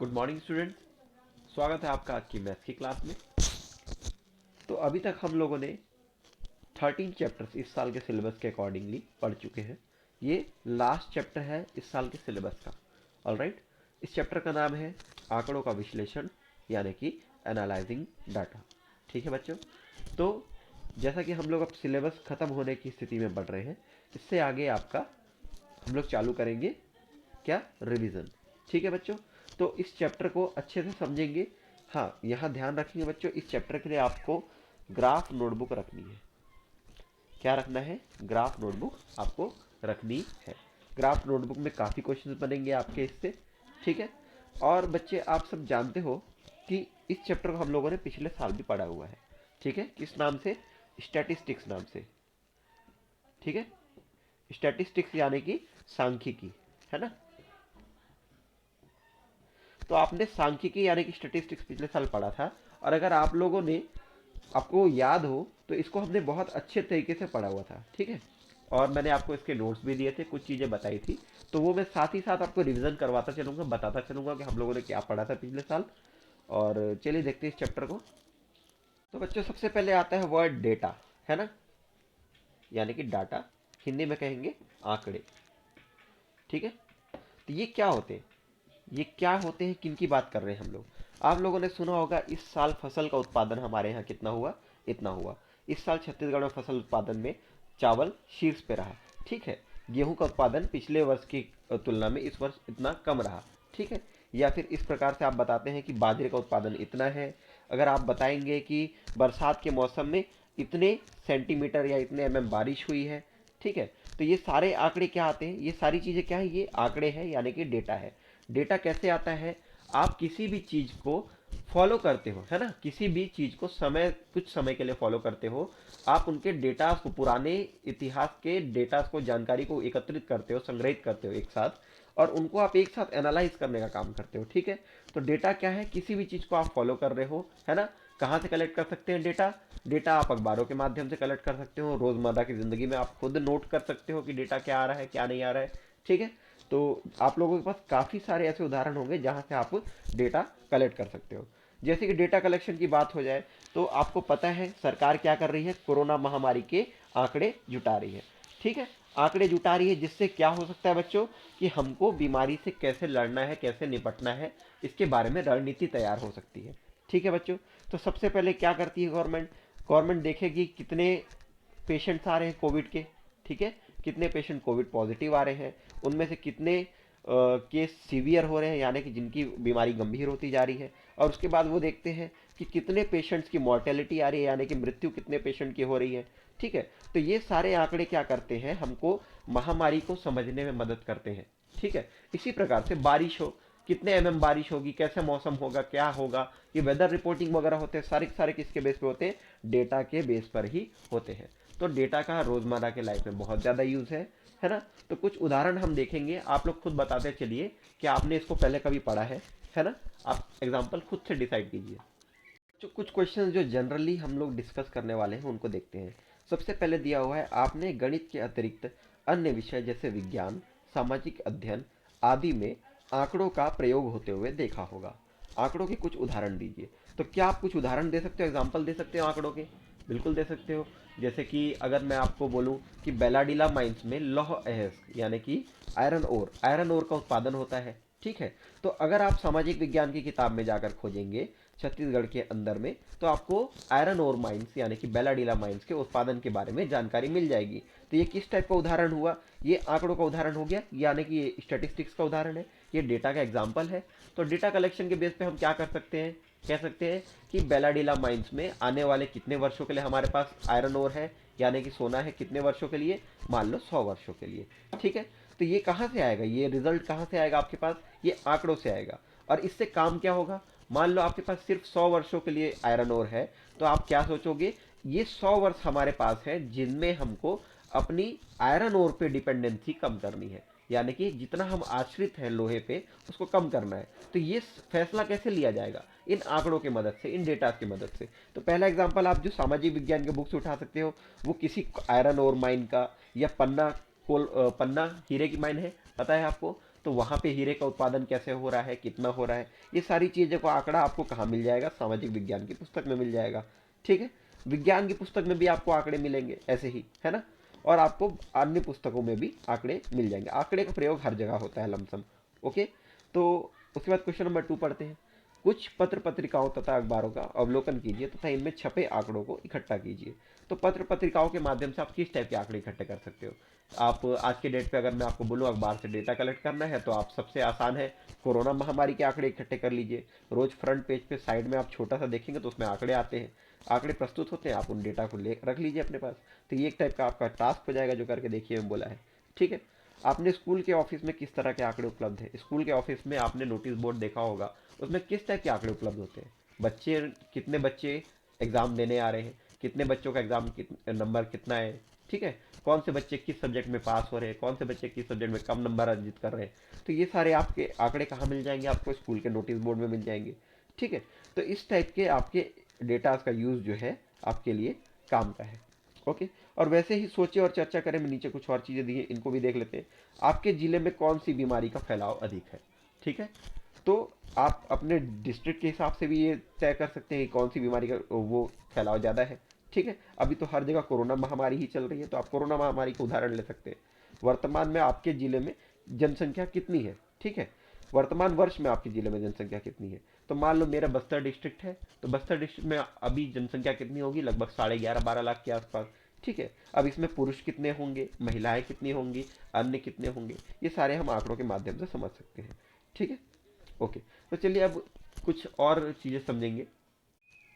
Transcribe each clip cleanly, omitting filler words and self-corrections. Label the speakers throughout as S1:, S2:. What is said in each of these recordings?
S1: Good morning student. स्वागत है आपका आज की मैथ्स की क्लास में। तो अभी तक हम लोगों ने 13 चैप्टर्स इस साल के सिलेबस के अकॉर्डिंगली पढ़ चुके हैं। ये लास्ट चैप्टर है इस साल के सिलेबस का। ऑलराइट, इस चैप्टर का नाम है आंकड़ों का विश्लेषण, यानी कि एनालाइजिंग डाटा। ठीक है बच्चों, तो जैसा कि हम लोग अब सिलेबस ख़त्म होने की स्थिति में बढ़ रहे हैं, इससे आगे आपका हम लोग चालू करेंगे क्या, रिवीजन। ठीक है बच्चों, तो इस चैप्टर को अच्छे से समझेंगे। हाँ, यहाँ ध्यान रखेंगे बच्चों, इस चैप्टर के लिए आपको ग्राफ नोटबुक रखनी है। क्या रखना है? ग्राफ नोटबुक आपको रखनी है। ग्राफ नोटबुक में काफ़ी क्वेश्चंस बनेंगे आपके इससे। ठीक है, और बच्चे आप सब जानते हो कि इस चैप्टर को हम लोगों ने पिछले साल भी पढ़ा हुआ है। ठीक है, किस नाम से? स्टैटिस्टिक्स नाम से। ठीक है, स्टैटिस्टिक्स यानी कि सांख्यिकी, है ना। तो आपने सांख्यिकी यानी कि स्टैटिस्टिक्स पिछले साल पढ़ा था, और अगर आप लोगों ने, आपको याद हो तो इसको हमने बहुत अच्छे तरीके से पढ़ा हुआ था। ठीक है, और मैंने आपको इसके नोट्स भी दिए थे, कुछ चीज़ें बताई थी, तो वो मैं साथ ही साथ आपको रिवीजन करवाता चलूंगा, बताता चलूंगा कि हम लोगों ने क्या पढ़ा था पिछले साल। और चलिए देखते हैं इस चैप्टर को। तो बच्चों सबसे पहले आता है वर्ड डेटा, है ना, यानी कि डाटा, हिंदी में कहेंगे आंकड़े। ठीक है, तो ये क्या होते हैं, ये क्या होते हैं, किन की बात कर रहे हैं हम लोग? आप लोगों ने सुना होगा इस साल फसल का उत्पादन हमारे यहाँ कितना हुआ, इतना हुआ। इस साल छत्तीसगढ़ में फसल उत्पादन में चावल शीर्ष पे रहा। ठीक है, गेहूं का उत्पादन पिछले वर्ष की तुलना में इस वर्ष इतना कम रहा। ठीक है, या फिर इस प्रकार से आप बताते हैं कि बाजरे का उत्पादन इतना है। अगर आप बताएंगे कि बरसात के मौसम में इतने सेंटीमीटर या इतने बारिश हुई है। ठीक है, तो ये सारे आंकड़े क्या आते हैं, ये सारी चीज़ें क्या है, ये आंकड़े हैं, यानी कि डेटा है। डेटा कैसे आता है? आप किसी भी चीज को फॉलो करते हो, है ना, किसी भी चीज को कुछ समय के लिए फॉलो करते हो, आप उनके डेटा को, पुराने इतिहास के डेटा को, जानकारी को एकत्रित करते हो, संग्रहित करते हो एक साथ, और उनको आप एक साथ एनालाइज करने का काम करते हो। ठीक है, तो डेटा क्या है? किसी भी चीज को आप फॉलो कर रहे हो, है ना। कहाँ से कलेक्ट कर सकते हैं डेटा? डेटा आप अखबारों के माध्यम से कलेक्ट कर सकते हो, रोजमर्रा की जिंदगी में आप खुद नोट कर सकते हो कि डेटा क्या आ रहा है, क्या नहीं आ रहा है। ठीक है, तो आप लोगों के पास काफ़ी सारे ऐसे उदाहरण होंगे जहां से आप डेटा कलेक्ट कर सकते हो। जैसे कि डेटा कलेक्शन की बात हो जाए, तो आपको पता है सरकार क्या कर रही है, कोरोना महामारी के आंकड़े जुटा रही है। ठीक है, आंकड़े जुटा रही है, जिससे क्या हो सकता है बच्चों, कि हमको बीमारी से कैसे लड़ना है, कैसे निपटना है, इसके बारे में रणनीति तैयार हो सकती है। ठीक है बच्चों, तो सबसे पहले क्या करती है गवर्नमेंट? गवर्नमेंट देखेगी कितने पेशेंट्स आ रहे हैं कोविड के। ठीक है, कितने पेशेंट कोविड पॉजिटिव आ रहे हैं, उनमें से कितने केस सीवियर हो रहे हैं, यानी कि जिनकी बीमारी गंभीर होती जा रही है, और उसके बाद वो देखते हैं कि कितने पेशेंट्स की मॉर्टेलिटी आ रही है, यानी कि मृत्यु कितने पेशेंट की हो रही है। ठीक है, तो ये सारे आंकड़े क्या करते हैं, हमको महामारी को समझने में मदद करते हैं। ठीक है, इसी प्रकार से बारिश हो, कितने बारिश होगी, कैसे मौसम होगा, क्या होगा, ये वेदर रिपोर्टिंग वगैरह होते हैं, सारे के सारे किसके बेस पे होते हैं? डेटा के बेस पर ही होते हैं। तो डेटा का रोजमर्रा के लाइफ में बहुत ज़्यादा यूज़ है ना। तो कुछ उदाहरण हम देखेंगे, आप लोग खुद बताते चलिए कि आपने इसको पहले कभी पढ़ा है ना। आप एग्जाम्पल खुद से डिसाइड कीजिए। जो कुछ क्वेश्चन जो जनरली हम लोग डिस्कस करने वाले हैं उनको देखते हैं। सबसे पहले दिया हुआ है, आपने गणित के अतिरिक्त अन्य विषय जैसे विज्ञान, सामाजिक अध्ययन आदि में आंकड़ों का प्रयोग होते हुए देखा होगा। आंकड़ों के कुछ उदाहरण दीजिए। तो क्या आप कुछ उदाहरण दे सकते हो, एग्जाम्पल दे सकते हो आंकड़ों के? बिल्कुल दे सकते हो। जैसे कि अगर मैं आपको बोलूं कि बेलाडीला माइंस में लौह अयस्क यानी कि आयरन ओर का उत्पादन होता है। ठीक है, तो अगर आप सामाजिक विज्ञान की किताब में जाकर खोजेंगे छत्तीसगढ़ के अंदर में, तो आपको आयरन ओर माइंस यानी कि बेलाडीला माइंस के उत्पादन के बारे में जानकारी मिल जाएगी। तो ये किस टाइप का उदाहरण हुआ? ये आंकड़ों का उदाहरण हो गया, यानी कि ये स्टैटिस्टिक्स का उदाहरण है, ये डेटा का एग्जाम्पल है। तो डेटा कलेक्शन के बेस पे हम क्या कर सकते हैं, कह सकते हैं कि बेलाडीला माइंस में आने वाले कितने वर्षों के लिए हमारे पास आयरन ओर है, यानी कि सोना है, कितने वर्षों के लिए? मान लो 100 वर्षों के लिए। ठीक है, तो ये कहाँ से आएगा, ये रिजल्ट कहाँ से आएगा आपके पास? ये आंकड़ों से आएगा। और इससे काम क्या होगा? मान लो आपके पास सिर्फ 100 वर्षों के लिए आयरन ओर है, तो आप क्या सोचोगे, ये 100 वर्ष हमारे पास है जिनमें हमको अपनी आयरन ओर पे डिपेंडेंसी कम करनी है, यानी कि जितना हम आश्रित हैं लोहे पे उसको कम करना है। तो ये फैसला कैसे लिया जाएगा? इन आंकड़ों की मदद से, इन डेटा की मदद से। तो पहला एग्जांपल आप जो सामाजिक विज्ञान के बुक से उठा सकते हो, वो किसी आयरन ओर माइन का, या पन्ना हीरे की माइन है, पता है आपको, तो वहाँ पे हीरे का उत्पादन कैसे हो रहा है, कितना हो रहा है, ये सारी चीज़ों का आंकड़ा आपको कहाँ मिल जाएगा, सामाजिक विज्ञान की पुस्तक में मिल जाएगा। ठीक है, विज्ञान की पुस्तक में भी आपको आंकड़े मिलेंगे ऐसे ही, है ना। और आपको अन्य पुस्तकों में भी आंकड़े मिल जाएंगे। आंकड़े का प्रयोग हर जगह होता है लमसम। ओके, तो उसके बाद क्वेश्चन नंबर 2 पढ़ते हैं। कुछ पत्र पत्रिकाओं तथा अखबारों का अवलोकन कीजिए तथा इनमें छपे आंकड़ों को इकट्ठा कीजिए। तो पत्र पत्रिकाओं के माध्यम से आप किस टाइप के आंकड़े इकट्ठे कर सकते हो? आप आज के डेट पे अगर मैं आपको बोलूँ अखबार से डेटा कलेक्ट करना है, तो आप सबसे आसान है, कोरोना महामारी के आंकड़े इकट्ठे कर लीजिए। रोज फ्रंट पेज पे साइड में आप छोटा सा देखेंगे तो उसमें आंकड़े आते हैं, आंकड़े प्रस्तुत होते हैं, आप उन डेटा को ले रख लीजिए अपने पास। तो ये एक टाइप का आपका टास्क हो जाएगा, जो करके देखिए मैं बोला है। ठीक है, आपने स्कूल के ऑफिस में किस तरह के आंकड़े उपलब्ध है? स्कूल के ऑफिस में आपने नोटिस बोर्ड देखा होगा, उसमें किस टाइप के आंकड़े उपलब्ध होते हैं? बच्चे, कितने बच्चे एग्जाम देने आ रहे हैं, कितने बच्चों का एग्जाम नंबर कितना है, ठीक है, कौन से बच्चे किस सब्जेक्ट में पास हो रहे हैं, कौन से बच्चे किस सब्जेक्ट में कम नंबर अर्जित कर रहे हैं। तो ये सारे आपके आंकड़े कहाँ मिल जाएंगे? आपको स्कूल के नोटिस बोर्ड में मिल जाएंगे। ठीक है, तो इस टाइप के आपके डेटा का यूज जो है आपके लिए काम का है। ओके, और वैसे ही सोचे और चर्चा करें में नीचे कुछ और चीजें दी हैं, इनको भी देख लेते हैं। आपके जिले में कौन सी बीमारी का फैलाव अधिक है? ठीक है, तो आप अपने डिस्ट्रिक्ट के हिसाब से भी ये तय कर सकते हैं कि कौन सी बीमारी का वो फैलाव ज़्यादा है। ठीक है, अभी तो हर जगह कोरोना महामारी ही चल रही है, तो आप कोरोना महामारी का उदाहरण ले सकते हैं। वर्तमान में आपके जिले में जनसंख्या कितनी है? ठीक है, वर्तमान वर्ष में आपके जिले में जनसंख्या कितनी है? तो मान लो मेरा बस्तर डिस्ट्रिक्ट है, तो बस्तर डिस्ट्रिक्ट में अभी जनसंख्या कितनी होगी? लगभग 11.5-12 लाख के आसपास। ठीक है, अब इसमें पुरुष कितने होंगे, महिलाएं कितनी होंगी, अन्य कितने होंगे, ये सारे हम आंकड़ों के माध्यम से समझ सकते हैं। ठीक है, ओके, तो चलिए अब कुछ और चीज़ें समझेंगे।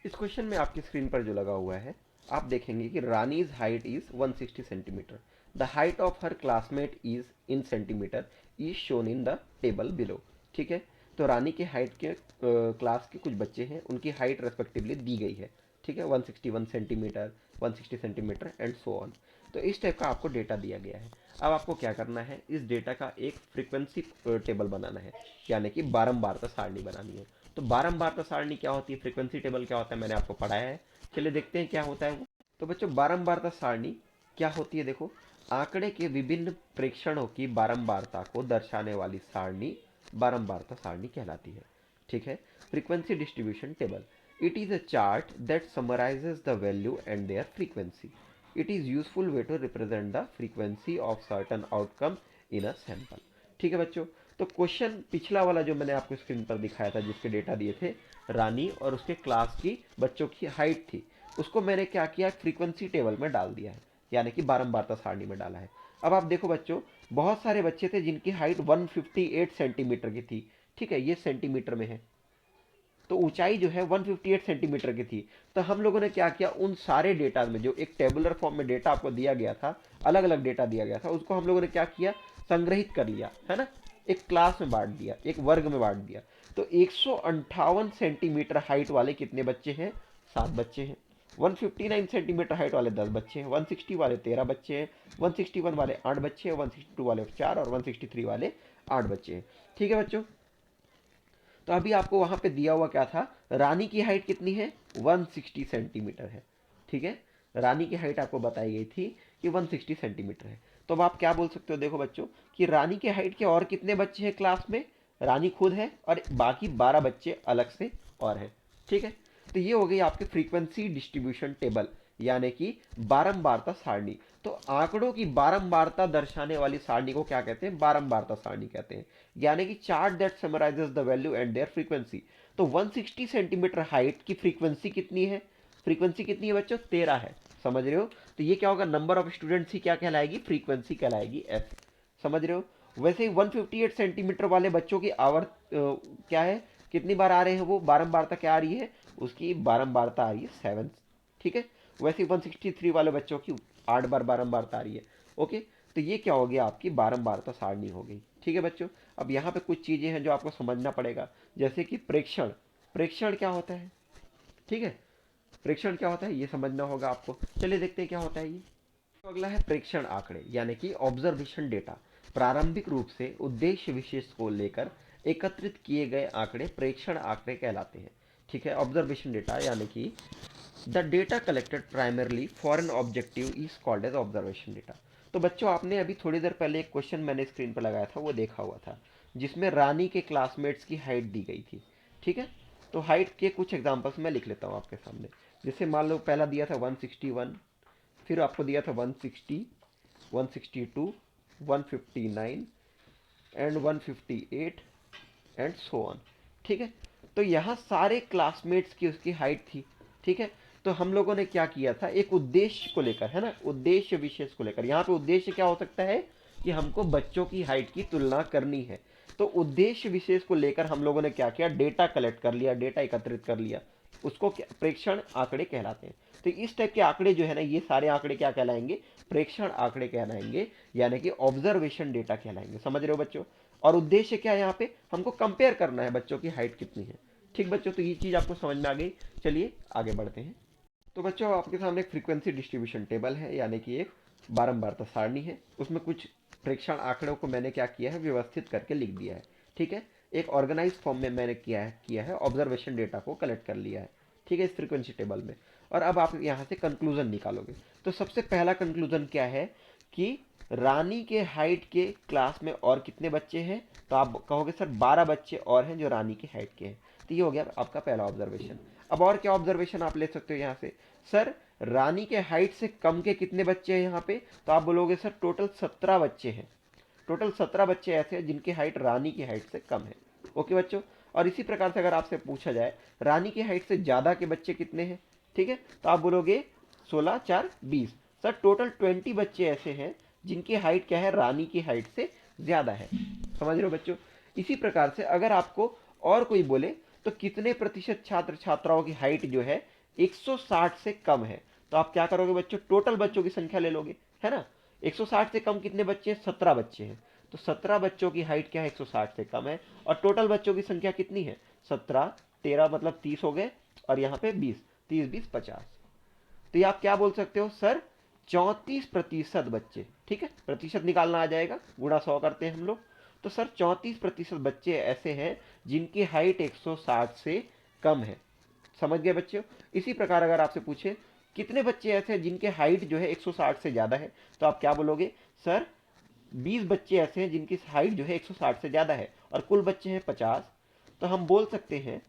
S1: इस क्वेश्चन में आपकी स्क्रीन पर जो लगा हुआ है, आप देखेंगे कि Rani's height is 160 centimetre. The height of her classmate is in centimetre is shown in the table below. ठीक है, तो रानी के हाइट के क्लास के कुछ बच्चे हैं, उनकी हाइट रेस्पेक्टिवली दी गई है। ठीक है, 161 centimetre, 160 centimetre and so on. तो इस टाइप का आपको डेटा दिया गया है। अब आपको क्या करना है, इस डेटा का एक फ्रीक्वेंसी टेबल बनाना है, यानी कि बारंबारता सारणी बनानी है। तो बारंबारता सारणी क्या होती है, फ्रीक्वेंसी टेबल क्या होता है, मैंने आपको पढ़ाया है। चलिए देखते हैं क्या होता है वो। तो बच्चों, बारंबारता सारणी क्या होती है? देखो, आंकड़े के विभिन्न प्रेक्षणों की बारंबारता को दर्शाने वाली सारणी बारंबारता सारणी कहलाती है। ठीक है, frequency distribution table, it is a chart that summarises the value and their frequency. It is useful way to represent the frequency of certain outcome in a sample. ठीक है बच्चों, तो क्वेश्चन पिछला वाला जो मैंने आपको स्क्रीन पर दिखाया था, जिसके डेटा दिए थे, रानी और उसके क्लास की बच्चों की हाइट थी, उसको मैंने क्या किया, फ्रीक्वेंसी टेबल में डाल दिया है, यानी कि बारंबारता सारणी में डाला है। अब आप देखो बच्चों, बहुत सारे बच्चे थे जिनकी हाइट 158 सेंटीमीटर की थी। ठीक है, ये सेंटीमीटर में है, तो ऊंचाई जो है 158 सेंटीमीटर की थी। तो हम लोगों ने क्या किया, उन सारे डेटा में जो एक टेबुलर फॉर्म में डेटा आपको दिया गया था, अलग अलग डेटा दिया गया था, उसको हम लोगों ने क्या किया, संग्रहित कर लिया, है ना, एक क्लास में बांट दिया, एक वर्ग में बांट दिया। तो 158 सेंटीमीटर हाइट वाले कितने बच्चे हैं? 7 बच्चे हैं। 159 सेंटीमीटर हाइट वाले 10 बच्चे हैं। 160 वाले 13 बच्चे हैं। 161 वाले 8 बच्चे हैं। 162 वाले 4 और 163 वाले 8 बच्चे हैं। ठीक है बच्चों, तो अभी आपको वहां पे दिया हुआ क्या था, रानी की हाइट कितनी है, 160 सेंटीमीटर है। ठीक है, रानी की हाइट आपको बताई गई थी कि 160 सेंटीमीटर है। तो अब आप क्या बोल सकते हो, देखो बच्चों, कि रानी के हाइट के और कितने बच्चे हैं क्लास में? रानी खुद है और बाकी 12 बच्चे अलग से और हैं। ठीक है, तो ये हो गई आपकी फ्रीक्वेंसी डिस्ट्रीब्यूशन टेबल, यानी कि बारंबारता सारणी। तो आंकड़ों की बारंबारता दर्शाने वाली सारणी को क्या कहते हैं, बारंबारता सारणी कहते हैं, यानी कि chart that summarises the value and their frequency. तो 160 सेंटीमीटर हाइट की फ्रीक्वेंसी कितनी है? फ्रीक्वेंसी कितनी है बच्चों? 13 है। समझ रहे हो? तो ये क्या होगा, नंबर ऑफ स्टूडेंट्स ही क्या कहलाएगी, फ्रीक्वेंसी कहलाएगी एफ। समझ रहे हो? वैसे ही 158 सेंटीमीटर वाले बच्चों की क्या है, कितनी बार आ रहे हैं वो, बारंबारता क्या आ रही है, उसकी बारंबारता आ रही है 7। ठीक है, वैसे 163 वाले बच्चों की 8 बार बारंबारता आ रही है। ओके, तो ये क्या हो गया, आपकी बारंबारता सारणी हो गई। ठीक है बच्चों, अब यहाँ पे कुछ चीजें हैं जो आपको समझना पड़ेगा, जैसे कि प्रेक्षण। प्रेक्षण क्या होता है? ठीक है, प्रेक्षण क्या होता है ये समझना होगा आपको। चलिए देखते हैं क्या होता है ये। तो अगला है प्रेक्षण आंकड़े, यानी कि ऑब्जर्वेशन डेटा। प्रारंभिक रूप से उद्देश्य विशेष को लेकर एकत्रित किए गए आंकड़े प्रेक्षण आंकड़े कहलाते हैं। ठीक है, ऑब्जर्वेशन डेटा यानी कि the data collected primarily for an objective is called as observation data. तो बच्चों, आपने अभी थोड़ी देर पहले एक क्वेश्चन मैंने स्क्रीन पर लगाया था, वो देखा हुआ था। जिसमें रानी के क्लासमेट्स की हाइट दी गई थी। ठीक है, तो हाइट के कुछ एग्जांपल्स मैं लिख लेता हूँ आपके सामने। जैसे मान लो पहला दिया था 161, फिर आपको दिया था 160, 162, 159 एंड 158 एंड सो ऑन। ठीक है, तो यहाँ सारे क्लासमेट्स की उसकी हाइट थी। ठीक है, तो हम लोगों ने क्या किया था, एक उद्देश्य को लेकर, है ना, उद्देश्य विशेष को लेकर। यहाँ पे उद्देश्य क्या हो सकता है कि हमको बच्चों की हाइट की तुलना करनी है। तो उद्देश्य विशेष को लेकर हम लोगों ने क्या किया, डेटा कलेक्ट कर लिया, डेटा एकत्रित कर लिया। उसको प्रेक्षण आंकड़े कहलाते हैं। तो इस टाइप के आंकड़े जो है ना, ये सारे आंकड़े क्या कहलाएंगे, प्रेक्षण आंकड़े कहलाएंगे, यानी कि ऑब्जर्वेशन डेटा कहलाएंगे। समझ रहे हो बच्चों? और उद्देश्य क्या है, यहाँ पे हमको कंपेयर करना है बच्चों की हाइट कितनी है। ठीक बच्चों, तो ये चीज आपको समझ में आ गई। चलिए आगे बढ़ते हैं। तो बच्चों आपके सामने एक फ्रीक्वेंसी डिस्ट्रीब्यूशन टेबल है, यानी कि एक बारंबारता सारणी है। उसमें कुछ प्रेक्षण आंकड़ों को मैंने क्या किया है, व्यवस्थित करके लिख दिया है। ठीक है, एक ऑर्गेनाइज फॉर्म में मैंने किया है ऑब्जर्वेशन डेटा को कलेक्ट कर लिया है। ठीक है, इस फ्रीक्वेंसी टेबल में। और अब आप यहाँ से कंक्लूजन निकालोगे। तो सबसे पहला कंक्लूजन क्या है कि रानी के हाइट के क्लास में और कितने बच्चे हैं, तो आप कहोगे सर 12 बच्चे और हैं जो रानी की हाइट के हैं। तो ये हो गया आपका पहला ऑब्जर्वेशन। अब और क्या ऑब्जर्वेशन आप ले सकते हो यहाँ से, सर रानी के हाइट से कम के कितने बच्चे हैं यहाँ पे, तो आप बोलोगे सर टोटल 17 बच्चे हैं। टोटल 17 बच्चे ऐसे हैं जिनकी हाइट रानी की हाइट से कम है। ओके बच्चों, और इसी प्रकार से अगर आपसे पूछा जाए रानी की हाइट से ज्यादा के बच्चे कितने हैं, ठीक है, तो आप बोलोगे 16 4 20। सर टोटल 20 बच्चे ऐसे हैं जिनकी हाइट क्या है, रानी की हाइट से ज्यादा है। समझ रहे हो बच्चों? इसी प्रकार से अगर आपको और कोई बोले तो कितने प्रतिशत छात्र छात्राओं की हाइट जो है 160 से कम है, तो आप क्या करोगे बच्चों, टोटल बच्चों की संख्या ले लोगे, है ना। 160 से कम कितने बच्चे हैं, 17 बच्चे हैं। तो 17 बच्चों की हाइट क्या है, 160 से कम है। और टोटल बच्चों की संख्या कितनी है, 17 13 मतलब 30 हो गए, और यहाँ पे 20, 30 20 50। तो ये आप क्या बोल सकते हो सर, 34% बच्चे। ठीक है, प्रतिशत निकालना आ जाएगा, गुणा 100 करते हैं हम लोग। तो सर 34% बच्चे ऐसे हैं जिनकी हाइट 160 से कम है। समझ गए बच्चों? इसी प्रकार अगर आपसे पूछे कितने बच्चे ऐसे हैं जिनके हाइट जो है 160 से ज्यादा है, तो आप क्या बोलोगे, सर 20 बच्चे ऐसे हैं जिनकी हाइट जो है 160 से ज्यादा है, और कुल बच्चे हैं 50। तो हम बोल सकते हैं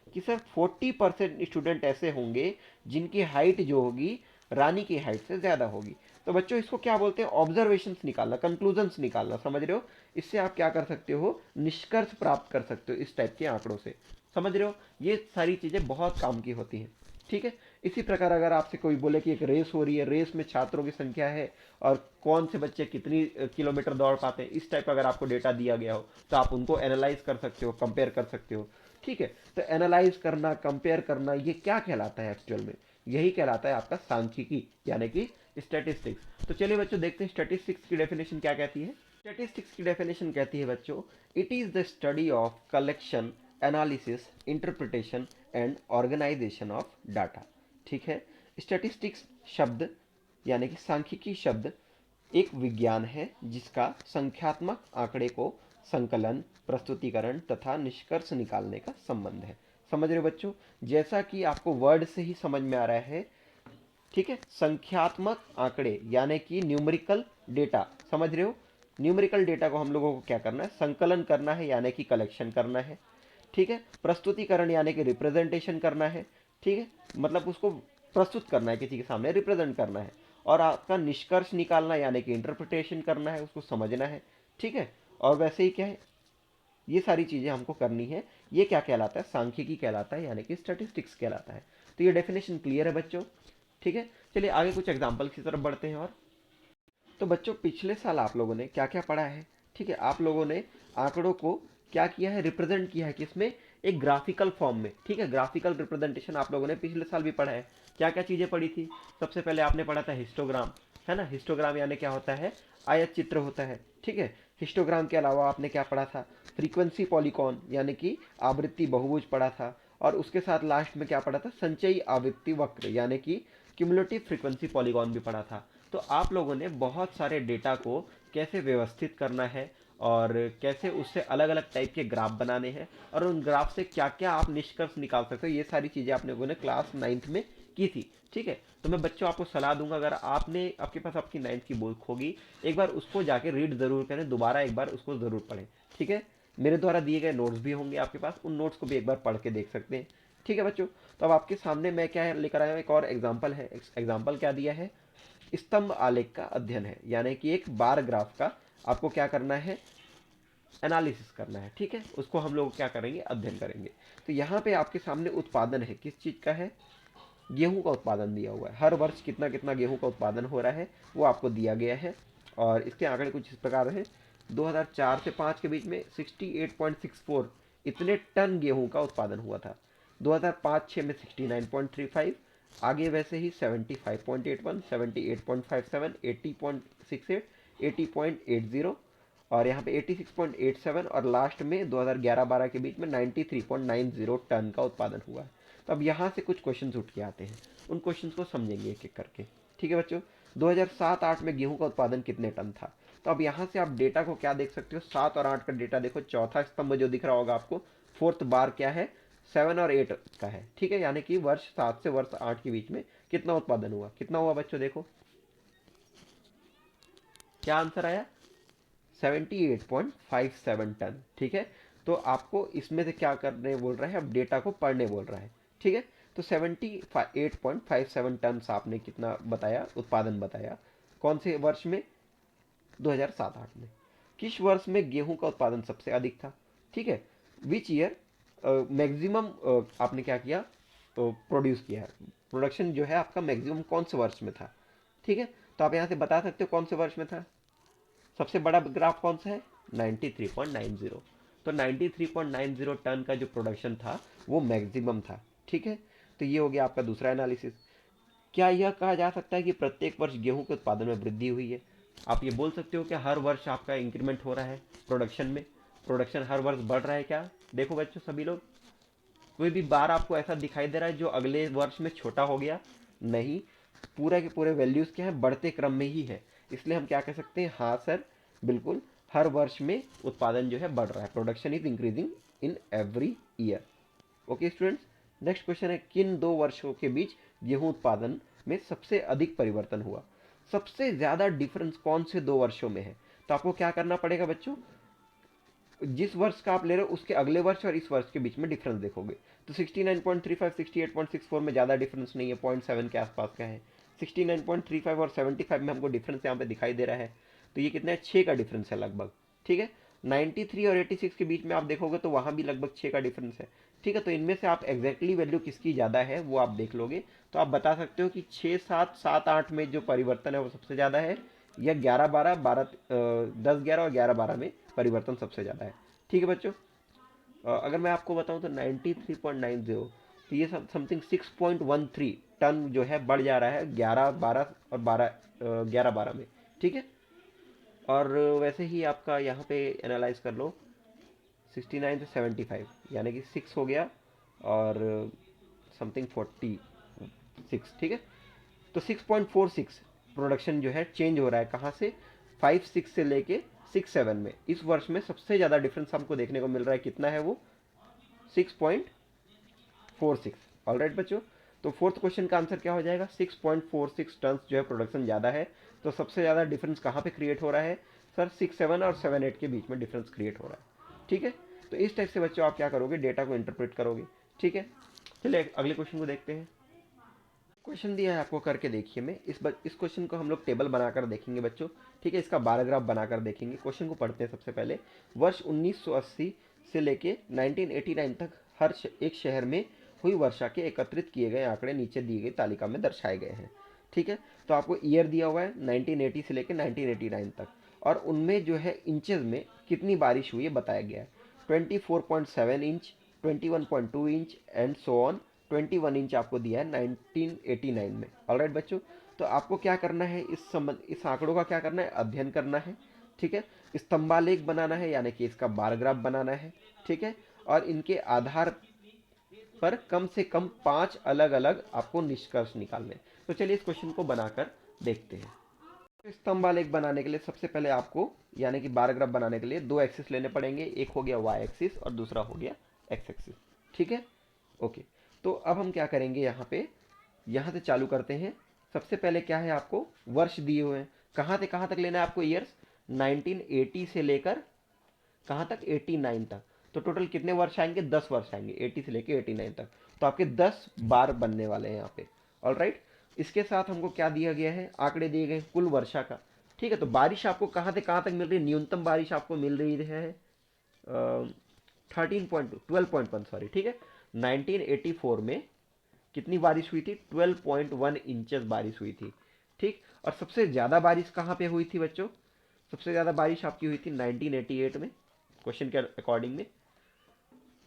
S1: कि सर 40% स्टूडेंट ऐसे होंगे जिनकी हाइट जो होगी रानी की हाइट से ज्यादा होगी। तो बच्चों इसको क्या बोलते हैं, ऑब्जर्वेशंस निकालना, कंक्लूजन्स निकालना। समझ रहे हो? इससे आप क्या कर सकते हो, निष्कर्ष प्राप्त कर सकते हो इस टाइप के आंकड़ों से। समझ रहे हो? ये सारी चीजें बहुत काम की होती हैं। ठीक है, इसी प्रकार अगर आपसे कोई बोले कि एक रेस हो रही है, रेस में छात्रों की संख्या है और कौन से बच्चे कितनी किलोमीटर दौड़ पाते हैं, इस टाइप का अगर आपको डेटा दिया गया हो, तो आप उनको एनालाइज कर सकते हो, कंपेयर कर सकते हो। ठीक है, तो एनालाइज करना, कंपेयर करना, ये क्या कहलाता है एक्चुअल में, यही कहलाता है आपका सांख्यिकी, यानी कि स्टैटिस्टिक्स। तो चलिए बच्चों देखते हैं स्टैटिस्टिक्स की डेफिनेशन क्या कहती है। स्टैटिस्टिक्स की डेफिनेशन कहती है बच्चों, it is the study of collection, analysis, interpretation and organisation of data. ठीक है, स्टैटिस्टिक्स शब्द यानी कि सांख्यिकी शब्द एक विज्ञान है जिसका संख्यात्मक आंकड़े को संकलन, प्रस्तुतिकरण तथा निष्कर्ष निकालने का संबंध है। समझ रहे हो बच्चों? जैसा कि आपको वर्ड से ही समझ में आ रहा है, ठीक है, संख्यात्मक आंकड़े यानी कि न्यूमेरिकल डेटा। समझ रहे हो? न्यूमेरिकल डेटा को हम लोगों को क्या करना है, संकलन करना है, यानी कि कलेक्शन करना है। ठीक है, प्रस्तुतिकरण यानी कि रिप्रेजेंटेशन करना है। ठीक है, मतलब उसको प्रस्तुत करना है, किसी के सामने रिप्रेजेंट करना है। और आपका निष्कर्ष निकालना यानी कि इंटरप्रिटेशन करना है, उसको समझना है। ठीक है, और वैसे ही क्या है, ये सारी चीजें हमको करनी है। ये क्या कहलाता है, सांख्यिकी कहलाता है, यानी कि स्टैटिस्टिक्स कहलाता है। तो ये डेफिनेशन क्लियर है बच्चों? ठीक है, चलिए आगे कुछ एग्जाम्पल की तरफ बढ़ते हैं। और तो बच्चों पिछले साल आप लोगों ने क्या क्या पढ़ा है, ठीक है, आप लोगों ने आंकड़ों को क्या किया है, रिप्रेजेंट किया है किसमें, एक ग्राफिकल फॉर्म में। ठीक है, ग्राफिकल रिप्रेजेंटेशन आप लोगों ने पिछले साल भी पढ़ा है। क्या क्या चीजें पढ़ी थी, सबसे पहले आपने पढ़ा था हिस्टोग्राम, है ना। हिस्टोग्राम यानी क्या होता है, आयत चित्र होता है। ठीक है, हिस्टोग्राम के अलावा आपने क्या पढ़ा था, फ्रीक्वेंसी पॉलीकॉन यानी कि आवृत्ति बहुभुज पढ़ा था। और उसके साथ लास्ट में क्या पढ़ा था, संचयी आवृत्ति वक्र यानी कि क्यूमुलेटिव फ्रीक्वेंसी पॉलीगॉन भी पढ़ा था। तो आप लोगों ने बहुत सारे डेटा को कैसे व्यवस्थित करना है और कैसे उससे अलग अलग टाइप के ग्राफ बनाने हैं, और उन ग्राफ से क्या क्या आप निष्कर्ष निकाल सकते हो, ये सारी चीज़ें आप लोगों ने क्लास 9th में की थी। ठीक है, तो मैं बच्चों आपको सलाह दूंगा, अगर आपके पास आपकी 9th की बुक होगी, एक बार उसको जाके रीड जरूर करें, दोबारा एक बार उसको जरूर पढ़ें। ठीक है, मेरे द्वारा दिए गए नोट्स भी होंगे आपके पास, उन नोट्स को भी एक बार पढ़ के देख सकते हैं। ठीक है बच्चों, तो अब आपके सामने मैं क्या है लेकर आया हूँ, एक और एग्जाम्पल है। एग्जाम्पल क्या दिया है, स्तंभ आलेख का अध्ययन है, यानी कि एक बार ग्राफ का आपको क्या करना है, एनालिसिस करना है। ठीक है, उसको हम लोग क्या करेंगे, अध्ययन करेंगे। तो यहाँ पे आपके सामने उत्पादन है, किस चीज़ का है, गेहूं का उत्पादन दिया हुआ है। हर वर्ष कितना कितना गेहूं का उत्पादन हो रहा है वो आपको दिया गया है। और इसके आंकड़े कुछ इस प्रकार हैं, 2004 से 5 के बीच में 68.64 इतने टन गेहूं का उत्पादन हुआ था। 2005-6 में 69.35, आगे वैसे ही 75.81, 78.57, 80.68, 80.80, और यहाँ पे 86.87, और लास्ट में 2011-12 के बीच में 93.90 टन का उत्पादन हुआ है। तो अब यहाँ से कुछ क्वेश्चंस उठ के आते हैं, उन क्वेश्चंस को समझेंगे एक एक करके। ठीक है बच्चों, 2007-8 में गेहूं का उत्पादन कितने टन था। तो अब यहाँ से आप डेटा को क्या देख सकते हो, 7 और 8 का डेटा देखो, चौथा स्तंभ जो दिख रहा होगा आपको, फोर्थ बार क्या है, 7 और 8 का है। ठीक है, यानी कि वर्ष 7 से वर्ष 8 के बीच में कितना उत्पादन हुआ, कितना हुआ बच्चों, देखो क्या आंसर आया, 78.57 टन। ठीक है, तो आपको इसमें से क्या करने बोल रहा है, अब डेटा को पढ़ने बोल रहा है। ठीक है, तो 78.57 टन आपने कितना बताया, उत्पादन बताया, कौन से वर्ष में, 2007-8 में। किस वर्ष में गेहूं का उत्पादन सबसे अधिक था। ठीक है, विच ईयर मैक्सिमम आपने क्या किया, प्रोड्यूस किया है, प्रोडक्शन जो है आपका मैक्सिमम कौन से वर्ष में था। ठीक है, तो आप यहाँ से बता सकते हो कौन से वर्ष में था। सबसे बड़ा ग्राफ कौन सा है, 93.90। तो 93.90 टन का जो प्रोडक्शन था वो मैक्सिमम था। ठीक है, तो ये हो गया आपका दूसरा एनालिसिस। क्या यह कहा जा सकता है कि प्रत्येक वर्ष गेहूं के उत्पादन में वृद्धि हुई है। आप ये बोल सकते हो कि हर वर्ष आपका इंक्रीमेंट हो रहा है प्रोडक्शन में, प्रोडक्शन हर वर्ष बढ़ रहा है क्या। देखो बच्चों सभी लोग, कोई भी बार आपको ऐसा दिखाई दे रहा है जो अगले वर्ष में छोटा हो गया, नहीं, पूरा के पूरे वैल्यूज क्या है, बढ़ते क्रम में ही है। इसलिए हम क्या कह सकते हैं, हाँ सर बिल्कुल, हर वर्ष में उत्पादन जो है बढ़ रहा है, production is increasing in every year. Okay students, next question है, किन 2 वर्षों के बीच गेहूं उत्पादन में सबसे अधिक परिवर्तन हुआ। सबसे ज्यादा डिफरेंस कौन से 2 वर्षों में है। तो आपको क्या करना पड़ेगा बच्चों, जिस वर्ष का आप ले रहे हो उसके अगले वर्ष और इस वर्ष के बीच में डिफरेंस देखोगे। तो 69.35 68.64 में ज़्यादा डिफरेंस नहीं है, 0.7 के आसपास का है। 69.35 और 75 में हमको डिफरेंस यहाँ पे दिखाई दे रहा है, तो ये कितना है, 6 का डिफरेंस है लगभग। ठीक है, 93 और 86 के बीच में आप देखोगे तो वहाँ भी लगभग 6 का डिफरेंस है। ठीक है, तो इनमें से आप एग्जैक्टली वैल्यू किसकी ज़्यादा है वो आप देख लोगे, तो आप बता सकते हो कि 6 7 7 8 में जो परिवर्तन है वो सबसे ज़्यादा है, या 11 12 12 10 11 और 11 12 में परिवर्तन सबसे ज़्यादा है। ठीक है बच्चों, अगर मैं आपको बताऊं तो 93.90, तो ये समथिंग 6.13 टन जो है बढ़ जा रहा है 11 12 और 11 12 में। ठीक है, और वैसे ही आपका यहाँ पे एनालाइज कर लो, 69 से 75 यानी कि 6 हो गया, और समथिंग 46। ठीक है, तो 6.46 प्रोडक्शन जो है चेंज हो रहा है, कहाँ से, 5 6 से लेके 6 7 में। इस वर्ष में सबसे ज़्यादा डिफरेंस हमको देखने को मिल रहा है, कितना है वो, 6.46। ऑल राइट बच्चों, तो फोर्थ क्वेश्चन का आंसर क्या हो जाएगा, 6.46 टन जो है प्रोडक्शन ज़्यादा है। तो सबसे ज़्यादा डिफरेंस कहाँ पे क्रिएट हो रहा है सर, 6 7 और 7 8 के बीच में डिफरेंस क्रिएट हो रहा है। ठीक है, तो इस टाइप से बच्चों आप क्या करोगे, डेटा को इंटरप्रेट करोगे। ठीक है, चलिए अगले क्वेश्चन को देखते हैं। क्वेश्चन दिया है आपको, करके देखिए। मैं इस क्वेश्चन को हम लोग टेबल बनाकर देखेंगे बच्चों। ठीक है, इसका बार ग्राफ बनाकर देखेंगे। क्वेश्चन को पढ़ते हैं सबसे पहले। वर्ष 1980 से लेके 1989 तक एक शहर में हुई वर्षा के एकत्रित किए गए आंकड़े नीचे दी गई तालिका में दर्शाए गए हैं। ठीक है, तो आपको ईयर दिया हुआ है 1980 से लेकर 1989 तक, और उनमें जो है इंचेस में कितनी बारिश हुई है बताया गया है। 24.7 inch, 21.2 inch and so on. 21 inch आपको दिया है 1989 में। ऑलराइट बच्चों, तो आपको क्या करना है, इस आंकड़ों का क्या करना है, अध्ययन करना है। ठीक है, स्तंभालेख बनाना है, यानी कि इसका बार ग्राफ बनाना है। ठीक है, और इनके आधार पर कम से कम 5 अलग अलग आपको निष्कर्ष निकालने। तो चलिए इस क्वेश्चन को बनाकर देखते हैं। स्तंभ आलेख बनाने के लिए सबसे पहले आपको, यानी कि बार ग्राफ बनाने के लिए 2 एक्सिस लेने पड़ेंगे। एक हो गया वाई एक्सिस और दूसरा हो गया एक्स एक्सिस। ठीक है, ओके। तो अब हम क्या करेंगे, यहाँ से चालू करते हैं। सबसे पहले क्या है, आपको वर्ष दिए हुए हैं, कहाँ से कहाँ तक लेना है आपको, ईयर्स 1980 से लेकर कहाँ तक, 89 तक। तो टोटल कितने वर्ष आएंगे, 10 वर्ष आएंगे, 80 से लेके 89 तक। तो आपके 10 बार बनने वाले हैं यहाँ पे। All right. इसके साथ हमको क्या दिया गया है, आंकड़े दिए गए कुल वर्षा का। ठीक है, तो बारिश आपको कहाँ से कहाँ तक मिल रही है, न्यूनतम बारिश आपको मिल रही है 12.1 सॉरी, ठीक है। 1984 में कितनी बारिश हुई थी, 12.1 इंचेस बारिश हुई थी। ठीक। और सबसे ज़्यादा बारिश कहाँ पे हुई थी बच्चों, सबसे ज़्यादा बारिश आपकी हुई थी 1988 में, क्वेश्चन के अकॉर्डिंग में।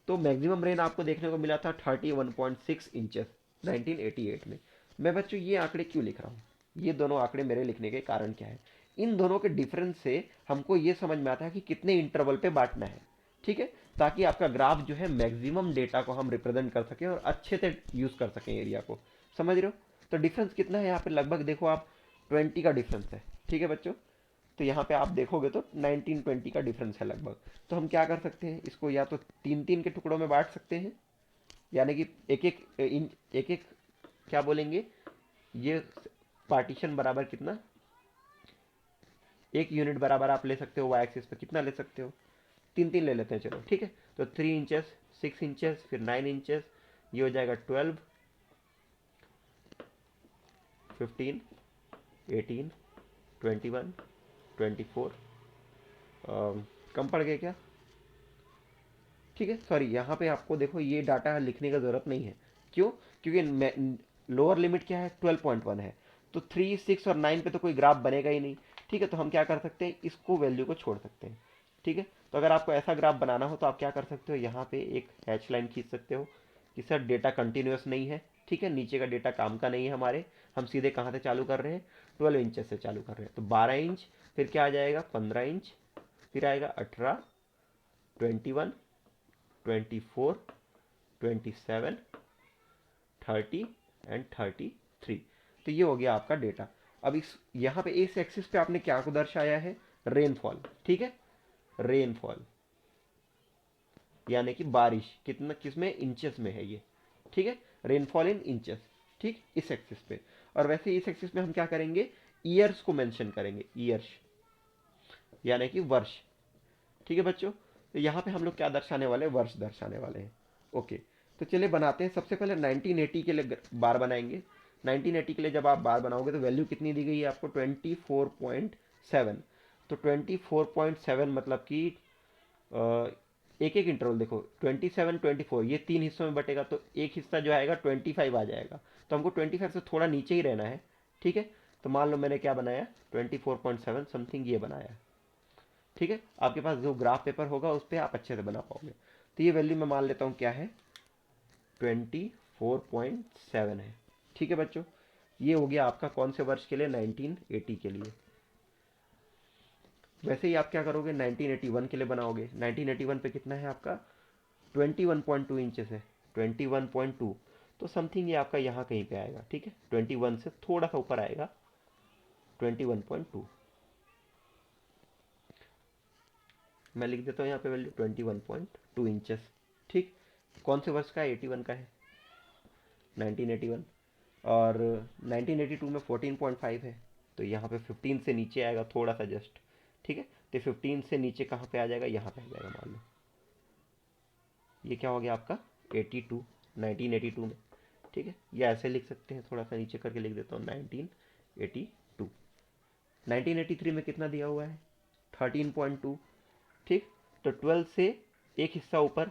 S1: तो मैक्सिमम रेन आपको देखने को मिला था 31.6 इंचेस 1988 में। मैं बच्चों ये आंकड़े क्यों लिख रहा हूँ, ये दोनों आंकड़े मेरे लिखने के कारण क्या है, इन दोनों के डिफरेंस से हमको ये समझ में आता है कि कितने इंटरवल पे बांटना है। ठीक है, ताकि आपका ग्राफ जो है मैक्सिमम डेटा को हम रिप्रेजेंट कर सकें और अच्छे से यूज़ कर सकें एरिया को। समझ रहे हो। तो डिफरेंस कितना है यहाँ पे, लगभग देखो आप 20 का डिफरेंस है। ठीक है बच्चों, तो यहाँ पे आप देखोगे तो 19-20 का डिफरेंस है लगभग। तो हम क्या कर सकते हैं, इसको या तो तीन तीन के टुकड़ों में बांट सकते हैं, यानी कि एक एक क्या बोलेंगे, ये पार्टीशन बराबर कितना, एक यूनिट बराबर आप ले सकते हो, वाई एक्सिस पे कितना ले सकते हो, तीन तीन ले लेते हैं चलो। ठीक है, तो 3 इंचेस, 6 इंचेस, फिर 9 इंचेस, ये हो जाएगा 12, 15, 18, 21, 24। कम पड़ गए क्या, ठीक है सॉरी, यहाँ पे आपको देखो ये डाटा लिखने का ज़रूरत नहीं है। क्यों, क्योंकि लोअर लिमिट क्या है, 12.1 है। तो 3, 6 और 9 पे तो कोई ग्राफ बनेगा ही नहीं। ठीक है, तो हम क्या कर सकते हैं, इसको वैल्यू को छोड़ सकते हैं। ठीक है, तो अगर आपको ऐसा ग्राफ बनाना हो तो आप क्या कर सकते हो, यहाँ पे एक हैच लाइन खींच सकते हो कि सर डेटा कंटिन्यूस नहीं है। ठीक है, नीचे का डेटा काम का नहीं है हमारे, हम सीधे कहाँ से चालू कर रहे हैं, 12 इंचेस से चालू कर रहे हैं। तो 12 इंच, फिर क्या आ जाएगा 15 इंच, फिर आएगा 18, 21, 24, 27, 30 एंड 33। तो ये हो गया आपका डेटा। अब इस यहाँ पे इस एक्सिस पे आपने क्या को दर्शाया है, रेनफॉल। ठीक है, रेनफॉल यानी कि बारिश कितना, किसमें, इंचेस में है ये। ठीक है, रेनफॉल इन इंचेस। ठीक, इस एक्सिस पे। और वैसे इस एक्सिस में हम क्या करेंगे, ईयर्स को मेंशन करेंगे, ईयर्स यानी कि वर्ष। ठीक है बच्चों, तो यहाँ पे हम लोग क्या दर्शाने वाले हैं, वर्ष दर्शाने वाले हैं। ओके, तो चलिए बनाते हैं। सबसे पहले 1980 के लिए बार बनाएंगे। 1980 के लिए जब आप बार बनाओगे तो वैल्यू कितनी दी गई है आपको, 24.7। तो 24.7 मतलब कि एक एक इंटरवल देखो, 27, 24, ये तीन हिस्सों में बटेगा, तो एक हिस्सा जो आएगा 25 आ जाएगा। तो हमको 25 से थोड़ा नीचे ही रहना है। ठीक है, तो मान लो मैंने क्या बनाया, 24.7 समथिंग ये बनाया। ठीक है, आपके पास जो ग्राफ पेपर होगा उस पर आप अच्छे से बना पाओगे। तो ये वैल्यू मैं मान लेता हूँ क्या है, 24.7 है। ठीक है बच्चों, ये हो गया आपका कौन से वर्ष के लिए, 1980 के लिए। वैसे ही आप क्या करोगे, 1981 के लिए बनाओगे। 1981 पे कितना है आपका, 21.2 इंचेस है, 21.2। तो समथिंग ये आपका यहाँ कहीं पे आएगा। ठीक है, 21 से थोड़ा सा ऊपर आएगा, 21.2। मैं लिख देता हूँ यहाँ पे वैल्यू 21.2 इंचेस। ठीक, कौन से वर्ष का है, 81 का है, 1981। और 1982 में 14.5 है, तो यहाँ पे 15 से नीचे आएगा थोड़ा सा जस्ट। ठीक है, तो 15 से नीचे कहाँ पे आ जाएगा, यहाँ पे आ जाएगा मान लो। ये क्या हो गया आपका 82, 1982 में। ठीक है, या ऐसे लिख सकते हैं, थोड़ा सा नीचे करके लिख देता हूँ 1982। 1983 में कितना दिया हुआ है, 13.2। ठीक, तो 12 से एक हिस्सा ऊपर।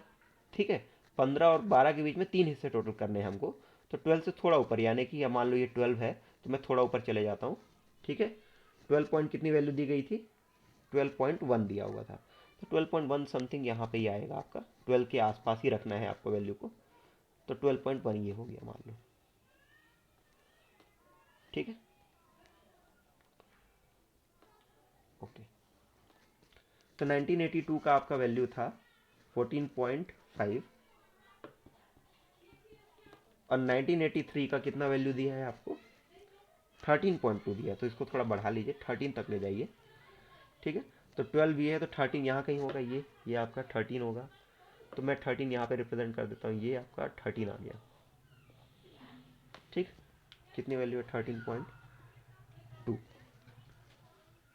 S1: ठीक है, 15 और 12 के बीच में तीन हिस्से टोटल करने हैं हमको। तो 12 से थोड़ा ऊपर, यानी कि मान लो ये 12 है, तो मैं थोड़ा ऊपर चले जाता हूँ। ठीक है, 12 पॉइंट कितनी वैल्यू दी गई थी, 12.1 दिया हुआ था। तो 12.1 समथिंग यहाँ पे ही आएगा आपका, 12 के आसपास ही रखना है आपको वैल्यू को। तो 12.1 ये हो गया मान लो। ठीक है, ओके। तो 1982 का आपका वैल्यू था 14.5, और 1983 का कितना वैल्यू दिया है आपको, 13.2 दिया। तो इसको थोड़ा बढ़ा लीजिए, 13 तक ले जाइए। ठीक है, तो 12 ये है तो 13 यहाँ कहीं होगा, ये आपका 13 होगा। तो मैं 13 यहाँ पे रिप्रेजेंट कर देता हूँ, ये आपका 13 आ गया। ठीक, कितनी वैल्यू है, 13.2।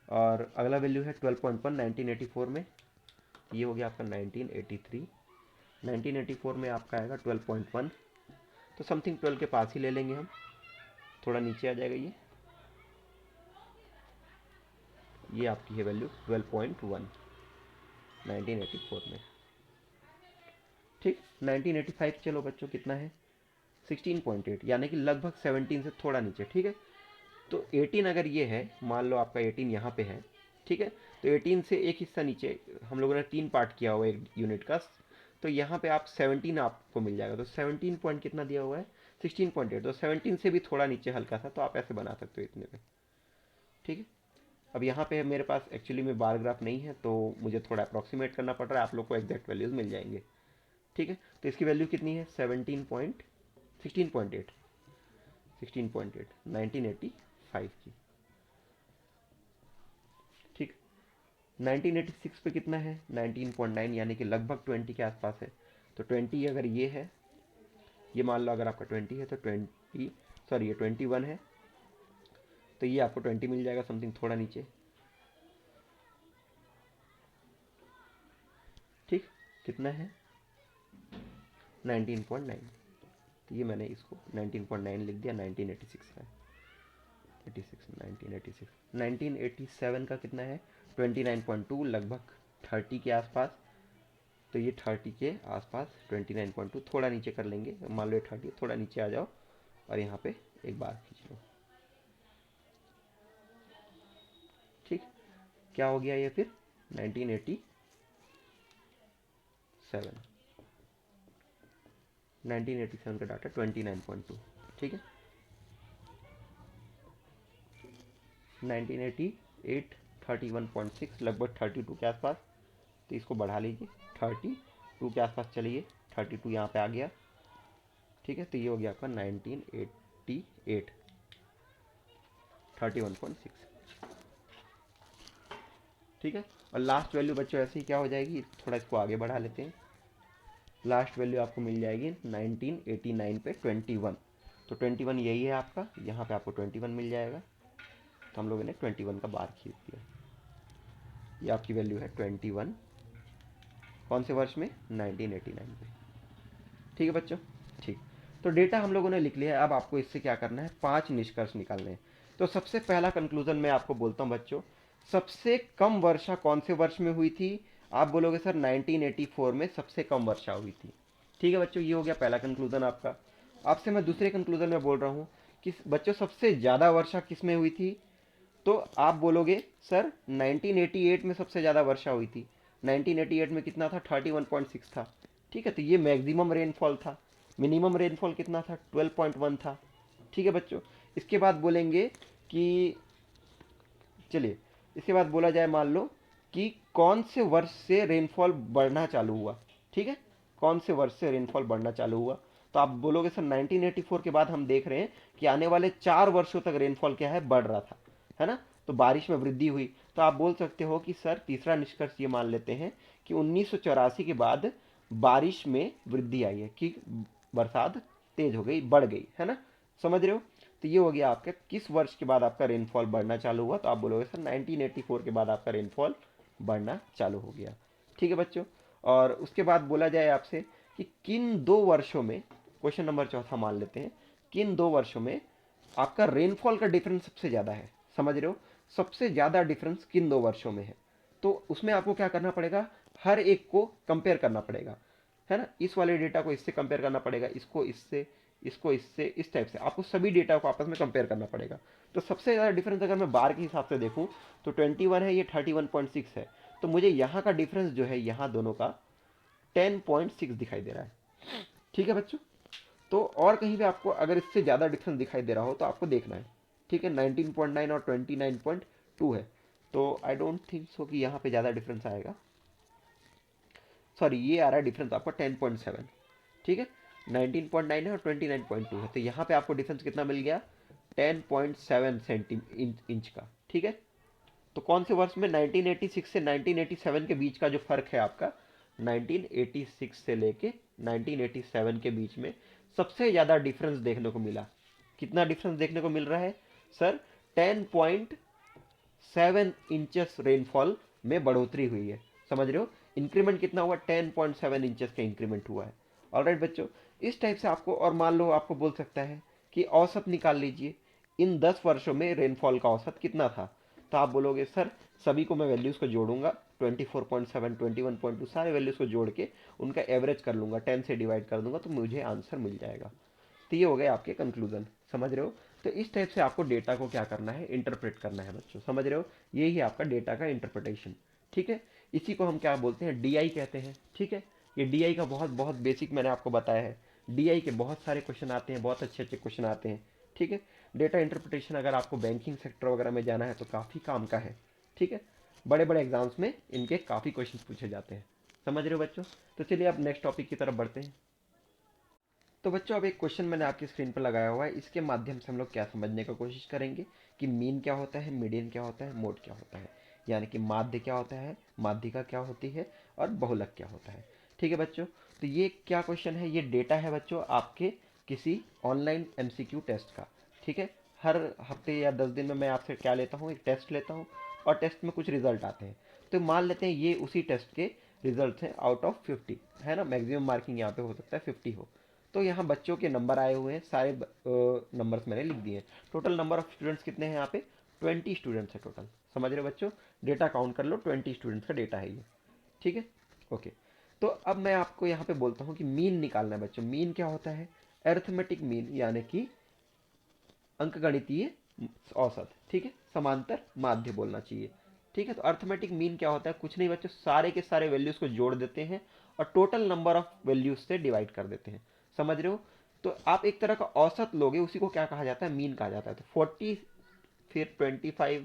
S1: और अगला वैल्यू है 12.1 1984 में। ये हो गया आपका 1983। 1984 में आपका आएगा 12.1, तो समथिंग 12 के पास ही ले लेंगे हम, थोड़ा नीचे आ जाएगा ये आपकी है वैल्यू 12.1 1984 में। ठीक, 1985 चलो बच्चों कितना है 16.8, यानी कि लगभग 17 से थोड़ा नीचे। ठीक है, तो 18 अगर ये है, मान लो आपका 18 यहाँ पे है, ठीक है, तो 18 से एक हिस्सा नीचे, हम लोगों ने 3 पार्ट किया हुआ है एक यूनिट का, तो यहाँ पे आप 17 आपको मिल जाएगा। तो 17 पॉइंट कितना दिया हुआ है 16.8, तो 17 से भी थोड़ा नीचे हल्का सा, तो आप ऐसे बना सकते हो इतने पे। ठीक है, अब यहाँ पे मेरे पास एक्चुअली में बार ग्राफ नहीं है, तो मुझे थोड़ा अप्रॉक्सीमेट करना पड़ रहा है, आप लोग को एग्जैक्ट वैल्यूज मिल जाएंगे। ठीक है, तो इसकी वैल्यू कितनी है 16.8 1985 की। ठीक, 1986 पे कितना है 19.9, यानी कि लगभग 20 के आसपास है। तो 20 अगर ये है, ये मान लो अगर आपका 20 है तो 20, सॉरी ये 21 है, तो ये आपको 20 मिल जाएगा समथिंग थोड़ा नीचे। ठीक, कितना है 19.9, तो ये मैंने इसको 19.9 लिख दिया, 1986 है 1987 का कितना है 29.2, लगभग 30 के आसपास, तो ये 30 के आसपास 29.2, थोड़ा नीचे कर लेंगे, मान लो 30, थोड़ा नीचे आ जाओ और यहाँ पे एक बार खींच लो। ठीक, क्या हो गया ये फिर 1987 1987 का डाटा 29.2। ठीक है, 1988 31.6, लगभग 32 के आसपास, तो इसको बढ़ा लीजिए 32 के आसपास चलिए, 32 यहाँ पे आ गया। ठीक है, तो ये हो गया आपका 1988 31.6। ठीक है, और लास्ट वैल्यू बच्चों ऐसे ही क्या हो जाएगी, थोड़ा इसको आगे बढ़ा लेते हैं, लास्ट वैल्यू आपको मिल जाएगी 1989 पे 21, तो 21 यही है आपका, यहाँ पे आपको 21 मिल जाएगा, तो हम लोगों ने 21 का बार खींच दिया, ये आपकी वैल्यू है 21, कौन से वर्ष में 1989 पे। ठीक है बच्चों, ठीक, तो डेटा हम लोगों ने लिख लिया है, अब आपको इससे क्या करना है 5 निष्कर्ष निकालने हैं। तो सबसे पहला कंक्लूजन मैं आपको बोलता हूँ बच्चों, सबसे कम वर्षा कौन से वर्ष में हुई थी, आप बोलोगे सर 1984 में सबसे कम वर्षा हुई थी। ठीक है बच्चों, ये हो गया पहला कंक्लूजन आपका। आपसे मैं दूसरे कंक्लूजन में बोल रहा हूँ कि बच्चों सबसे ज़्यादा वर्षा किस में हुई थी, तो आप बोलोगे सर 1988 में सबसे ज़्यादा वर्षा हुई थी। 1988 में कितना था 31.6 था। ठीक है, तो ये मैक्सिमम रेनफॉल था। मिनिमम रेनफॉल कितना था 12.1 था। ठीक है बच्चों, इसके बाद बोलेंगे कि चलिए इसके बाद बोला जाए, मान लो कि कौन से वर्ष से रेनफॉल बढ़ना चालू हुआ। ठीक है, कौन से वर्ष से रेनफॉल बढ़ना चालू हुआ, तो आप बोलोगे सर 1984 के बाद हम देख रहे हैं कि आने वाले 4 वर्षों तक रेनफॉल क्या है बढ़ रहा था, है ना, तो बारिश में वृद्धि हुई। तो आप बोल सकते हो कि सर तीसरा निष्कर्ष ये मान लेते हैं कि 1984 के बाद बारिश में वृद्धि आई है, कि बरसात तेज हो गई, बढ़ गई, है ना, समझ रहे हो। तो ये हो गया आपका किस वर्ष के बाद आपका रेनफॉल बढ़ना चालू हुआ, तो आप बोलोगे सर 1984 के बाद आपका रेनफॉल बढ़ना चालू हो गया। ठीक है बच्चों, और उसके बाद बोला जाए आपसे कि किन 2 वर्षों में, क्वेश्चन नंबर चौथा मान लेते हैं, किन 2 वर्षों में आपका रेनफॉल का डिफरेंस सबसे ज़्यादा है, समझ रहे हो, सबसे ज़्यादा डिफरेंस किन 2 वर्षों में है। तो उसमें आपको क्या करना पड़ेगा, हर एक को कंपेयर करना पड़ेगा, है ना, इस वाले डेटा को इससे कंपेयर करना पड़ेगा, इसको इससे, इसको इससे, इस टाइप से आपको सभी डेटा को आपस में कंपेयर करना पड़ेगा। तो सबसे ज़्यादा डिफरेंस अगर मैं बार के हिसाब से देखूं तो 21 है, ये 31.6 है, तो मुझे यहाँ का डिफरेंस जो है यहाँ दोनों का 10.6 दिखाई दे रहा है। ठीक है बच्चों, तो और कहीं भी आपको अगर इससे ज़्यादा डिफरेंस दिखाई दे रहा हो तो आपको देखना है। ठीक है, 19.9 और 29.2 है, तो आई डोंट थिंक सो कि यहाँ पे ज़्यादा डिफरेंस आएगा, सॉरी ये आ रहा है डिफरेंस आपका 10.7। ठीक है, 19.9 है और 29.2 है, तो यहाँ पे आपको डिफरेंस कितना मिल गया 10.7 इंच का। ठीक है, तो कौन से वर्ष में 1986 से 1987 के बीच का जो फर्क है आपका, 1986 से लेके 1987 के बीच में सबसे ज़्यादा डिफरेंस देखने को मिला। कितना डिफरेंस देखने को मिल रहा है सर, 10.7 इंचेस रेनफॉल में बढ़ोतरी हुई है, समझ रहे हो, इंक्रीमेंट कितना हुआ, 10.7 इंचेस का इंक्रीमेंट हुआ है। ऑलराइट बच्चों, इस टाइप से आपको, और मान लो आपको बोल सकता है कि औसत निकाल लीजिए, इन 10 वर्षों में रेनफॉल का औसत कितना था। तो आप बोलोगे सर सभी को मैं वैल्यूज़ को जोड़ूंगा, 24.7, 21.2 सारे वैल्यूज़ को जोड़ के उनका एवरेज कर लूंगा, 10 से डिवाइड कर दूंगा तो मुझे आंसर मिल जाएगा। तो ये हो गए आपके कंक्लूजन, समझ रहे हो। तो इस टाइप से आपको डेटा को क्या करना है, इंटरप्रेट करना है बच्चों, समझ रहे हो। यही है आपका डेटा का इंटरप्रिटेशन, ठीक है। इसी को हम क्या बोलते हैं, डीआई कहते हैं, ठीक है। ये डीआई का बहुत बहुत बेसिक मैंने आपको बताया है। डीआई के बहुत सारे क्वेश्चन आते हैं, बहुत अच्छे अच्छे क्वेश्चन आते हैं, ठीक है। डेटा इंटरप्रिटेशन अगर आपको बैंकिंग सेक्टर वगैरह में जाना है तो काफ़ी काम का है, ठीक है। बड़े बड़े एग्जाम्स में इनके काफ़ी क्वेश्चन पूछे जाते हैं, समझ रहे हो बच्चों। तो चलिए अब नेक्स्ट टॉपिक की तरफ बढ़ते हैं। तो बच्चों अब एक क्वेश्चन मैंने आपकी स्क्रीन पर लगाया हुआ है, इसके माध्यम से हम लोग क्या समझने की कोशिश करेंगे कि मीन क्या होता है, मीडियन क्या होता है, मोड क्या होता है, यानी कि माध्य क्या होता है, माध्यिका क्या होती है, और बहुलक क्या होता है, ठीक है बच्चों। तो ये क्या क्वेश्चन है, ये डेटा है बच्चों आपके किसी ऑनलाइन एमसीक्यू टेस्ट का, ठीक है। हर हफ्ते या 10 दिन में मैं आपसे क्या लेता हूँ, एक टेस्ट लेता हूँ, और टेस्ट में कुछ रिजल्ट आते हैं। तो मान लेते हैं ये उसी टेस्ट के रिजल्ट हैं आउट ऑफ 50, है ना, मैक्सिमम मार्किंग यहाँ पे हो सकता है 50 हो। तो यहाँ बच्चों के नंबर आए हुए हैं, सारे नंबर्स मैंने लिख दिए हैं। टोटल नंबर ऑफ स्टूडेंट्स कितने हैं यहाँ पे, 20 स्टूडेंट्स है टोटल, समझ रहे हो बच्चों। डेटा काउंट कर लो, 20 स्टूडेंट्स का डेटा है ये, ठीक है। ओके, तो अब मैं आपको यहाँ पे बोलता हूँ कि मीन निकालना है बच्चों। मीन क्या होता है, अरिथमेटिक मीन, यानी कि अंकगणितीय औसत, ठीक है। समांतर माध्य बोलना चाहिए, ठीक है। तो अर्थमेटिक मीन क्या होता है, कुछ नहीं बच्चों, सारे के सारे वैल्यूज को जोड़ देते हैं और टोटल नंबर ऑफ वैल्यूज से डिवाइड कर देते हैं, समझ रहे हो। तो आप एक तरह का औसत लोगे, उसी को क्या कहा जाता है, मीन कहा जाता है। तो 40, फिर 25,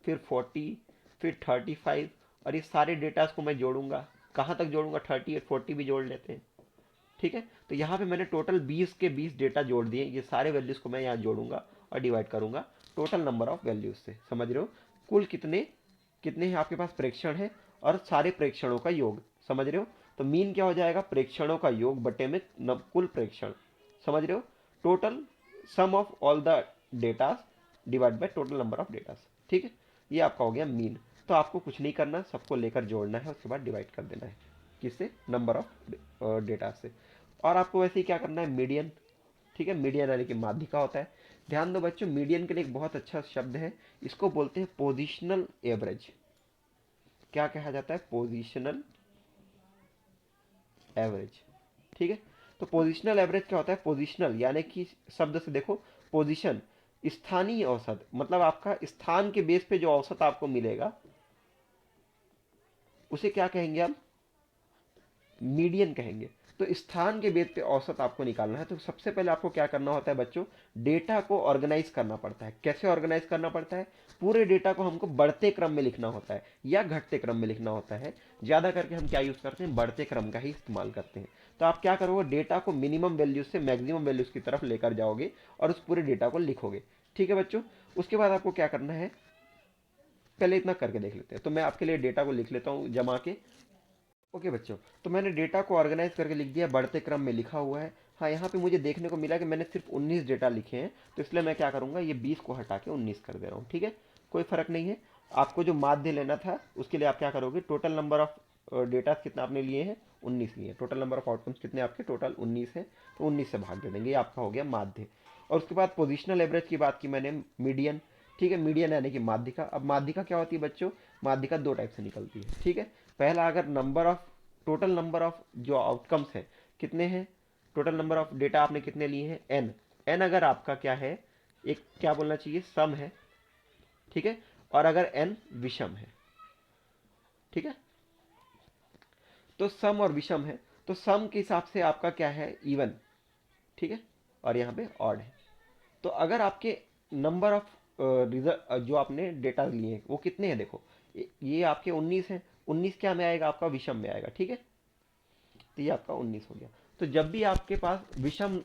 S1: फिर 40, फिर 35, और ये सारे डेटास को मैं जोड़ूंगा, कहाँ तक जोड़ूंगा, 38 40 भी जोड़ लेते हैं, ठीक है। तो यहाँ पे मैंने टोटल 20 के 20 डेटा जोड़ दिए, ये सारे वैल्यूज को मैं यहाँ जोड़ूंगा और डिवाइड करूंगा टोटल नंबर ऑफ वैल्यूज से, समझ रहे हो। कुल कितने कितने हैं आपके पास प्रेक्षण है, और सारे प्रेक्षणों का योग, समझ रहे हो। तो मीन क्या हो जाएगा, प्रेक्षणों का योग बटे में कुल प्रेक्षण, समझ रहे हो। Total sum of all the datas divide by total number of datas, ठीक है। ये आपका हो गया मीन। तो आपको कुछ नहीं करना, सबको लेकर जोड़ना है, उसके बाद डिवाइड कर देना है, किससे, नंबर ऑफ डेटा से। और आपको वैसे ही क्या करना है, मीडियन, ठीक है। मीडियन यानी कि माध्यिका होता है। ध्यान दो बच्चों, मीडियन के लिए एक बहुत अच्छा शब्द है, इसको बोलते हैं पोजिशनल एवरेज। क्या कहा जाता है, पोजिशनल एवरेज, ठीक है। तो पोजिशनल एवरेज क्या होता है, पोजिशनल यानी कि शब्द से देखो, पोजिशन स्थानीय औसत, मतलब आपका स्थान के बेस पे जो औसत आपको मिलेगा उसे क्या कहेंगे हम, मीडियन कहेंगे। तो स्थान के बेस पे औसत आपको निकालना है। तो सबसे पहले आपको क्या करना होता है बच्चों, डेटा को ऑर्गेनाइज करना पड़ता है। कैसे ऑर्गेनाइज करना पड़ता है, पूरे डेटा को हमको बढ़ते क्रम में लिखना होता है या घटते क्रम में लिखना होता है। ज्यादा करके हम क्या यूज करते हैं, बढ़ते क्रम का ही इस्तेमाल करते हैं। तो आप क्या करोगे, डेटा को मिनिमम वैल्यूज से मैक्सिमम वैल्यूज की तरफ लेकर जाओगे और उस पूरे डेटा को लिखोगे, ठीक है बच्चों। उसके बाद आपको क्या करना है, पहले इतना करके देख लेते हैं। तो मैं आपके लिए डेटा को लिख लेता हूँ जमा के। ओके बच्चों, तो मैंने डेटा को ऑर्गेनाइज करके लिख दिया, बढ़ते क्रम में लिखा हुआ है। हाँ, यहाँ पे मुझे देखने को मिला कि मैंने सिर्फ 19 डेटा लिखे हैं, तो इसलिए मैं क्या करूँगा, ये 20 को हटा के 19 कर दे रहा हूँ, ठीक है। कोई फर्क नहीं है। आपको जो माध्य लेना था उसके लिए आप क्या करोगे, टोटल नंबर ऑफ डेटा कितना आपने लिए हैं, 19 लिए। टोटल नंबर ऑफ आउटकम्स कितने आपके, टोटल 19 है, तो 19 से भाग दे देंगे, ये आपका हो गया माध्य। और उसके बाद पोजिशनल एवरेज की बात की मैंने, मीडियन, ठीक है। मीडियन यानी कि माध्यिका। अब माध्यिका क्या होती है बच्चों, माध्यिका दो टाइप से निकलती है, ठीक है। पहला, अगर number of, total number of जो आउटकम्स है कितने हैं, टोटल नंबर ऑफ डेटा आपने कितने लिए हैं, एन। एन अगर आपका क्या है, एक क्या बोलना चाहिए, सम है, ठीक है। और अगर एन विषम है, ठीक है। तो सम और विषम है, तो सम के हिसाब से आपका क्या है, इवन, ठीक है। और यहाँ पे ऑड है। तो अगर आपके नंबर ऑफ जो आपने डेटा लिए हैं वो कितने हैं, देखो ये आपके 19 हैं, 19 क्या में आएगा, आपका विषम में आएगा, ठीक है। तो ये आपका 19 हो गया। तो जब भी आपके पास विषम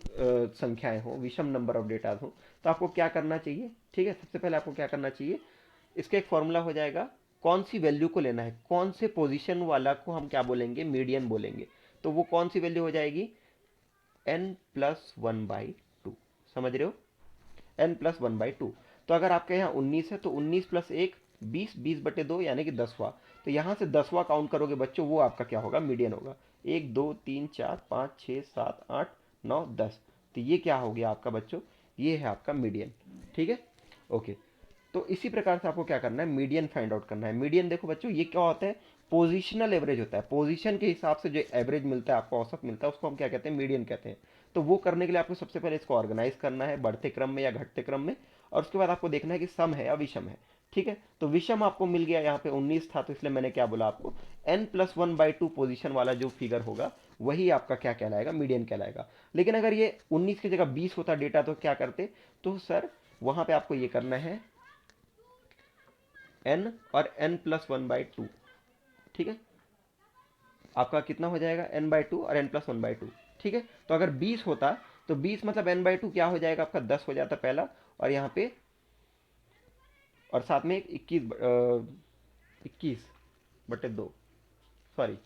S1: संख्याएं हो, विषम नंबर ऑफ डेटा हो, तो आपको क्या करना चाहिए, ठीक है। सबसे पहले आपको क्या करना चाहिए, इसका एक फॉर्मूला हो जाएगा, कौन सी वैल्यू को लेना है, कौन से पोजीशन वाला को हम क्या बोलेंगे, मीडियन बोलेंगे। तो वो कौन सी वैल्यू हो जाएगी, n+1/2, समझ रहे हो, n+1/2। तो अगर आपके यहाँ 19 है तो 19 + 1 20 20/2 यानी कि 10वां। तो यहाँ से 10वां काउंट करोगे बच्चों, वो आपका क्या होगा, मीडियन होगा। 1 2 3 4 5 6 7 8 9 10। तो ये क्या हो गया आपका बच्चों, ये है आपका मीडियन। ठीक है, ओके। तो इसी प्रकार से आपको क्या करना है, मीडियन फाइंड आउट करना है। मीडियन देखो बच्चों ये क्या होता है, पोजीशनल एवरेज होता है। पोजीशन के हिसाब से जो एवरेज मिलता है आपको, औसत मिलता है, उसको हम क्या कहते हैं, मीडियन कहते हैं। तो वो करने के लिए आपको सबसे पहले इसको ऑर्गेनाइज करना है बढ़ते क्रम में या घटते क्रम में, और उसके बाद आपको देखना है कि सम है या विषम है। ठीक है, तो विषम आपको मिल गया, यहाँ पे 19 था, तो इसलिए मैंने क्या बोला आपको, n+1/2 पोजीशन वाला जो फिगर होगा वही आपका क्या कहलाएगा, मीडियन कहलाएगा। लेकिन अगर ये 19 की जगह 20 होता डेटा तो क्या करते, तो सर वहां पे आपको ये करना है n और n+1/2। ठीक है, आपका कितना हो जाएगा, n/2 और n+1/2। ठीक है, तो अगर 20 होता तो 20 मतलब n/2 क्या हो जाएगा आपका, 10 हो जाता पहला, और यहाँ पे और साथ में 21/2, सॉरी,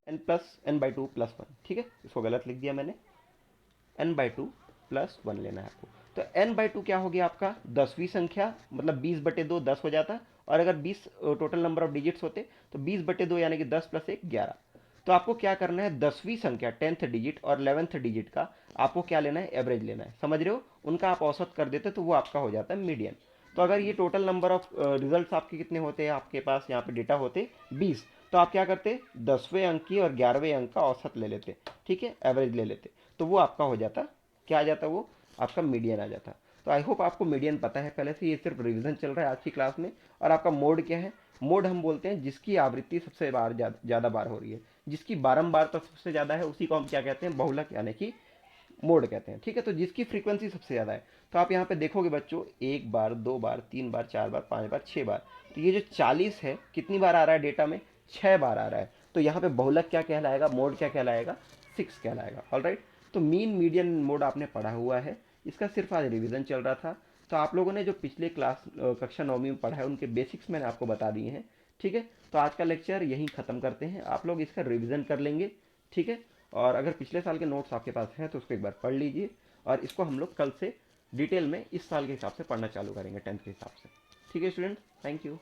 S1: n/2+1। ठीक है, इसको गलत लिख दिया मैंने, n/2+1 लेना है आपको। तो n/2 क्या हो गया आपका, 10वीं संख्या, मतलब 20/2 10 हो जाता, और अगर 20 टोटल नंबर ऑफ डिजिट्स होते तो 20/2 यानी कि 10 + 1 11। तो आपको क्या करना है, 10वीं संख्या 10th डिजिट और 11th डिजिट का आपको क्या लेना है, एवरेज लेना है। समझ रहे हो, उनका आप औसत कर देते तो वो आपका हो जाता है मीडियन। तो अगर ये टोटल नंबर ऑफ रिजल्ट्स आपके कितने होते हैं, आपके पास यहाँ पे डेटा होते 20, तो आप क्या करते, 10वें अंक की और 11वें अंक का औसत ले लेते। ठीक है, एवरेज ले लेते, तो वो आपका हो जाता, क्या आ जाता, वो आपका मीडियन आ जाता। तो आई होप आपको मीडियन पता है पहले से, ये सिर्फ रिवीजन चल रहा है आज की क्लास में। और आपका मोड क्या है, मोड हम बोलते हैं जिसकी आवृत्ति सबसे बार ज़्यादा बार हो रही है, जिसकी बारंबार तो सबसे ज़्यादा है, उसी को हम क्या कहते हैं, बहुलक यानी कि मोड कहते हैं। ठीक है, तो जिसकी फ्रीक्वेंसी सबसे ज़्यादा है, तो आप यहाँ पे देखोगे बच्चों, 1 बार 2 बार 3 बार 4 बार 5 बार 6 बार, तो ये जो 40 है कितनी बार आ रहा है डेटा में, 6 बार आ रहा है। तो यहाँ पे बहुलक क्या कहलाएगा, मोड क्या कहलाएगा, 6 कहलाएगा। ऑल राइट, तो मीन मीडियन मोड आपने पढ़ा हुआ है, इसका सिर्फ आज रिविजन चल रहा था। तो आप लोगों ने जो पिछले क्लास कक्षा 9वीं में पढ़ा है उनके बेसिक्स मैंने आपको बता दिए हैं। ठीक है, तो आज का लेक्चर यहीं ख़त्म करते हैं, आप लोग इसका रिविजन कर लेंगे। ठीक है, और अगर पिछले साल के नोट्स आपके पास हैं तो उसको एक बार पढ़ लीजिए, और इसको हम लोग कल से डिटेल में इस साल के हिसाब से पढ़ना चालू करेंगे, 10th के हिसाब से। ठीक है स्टूडेंट, थैंक यू।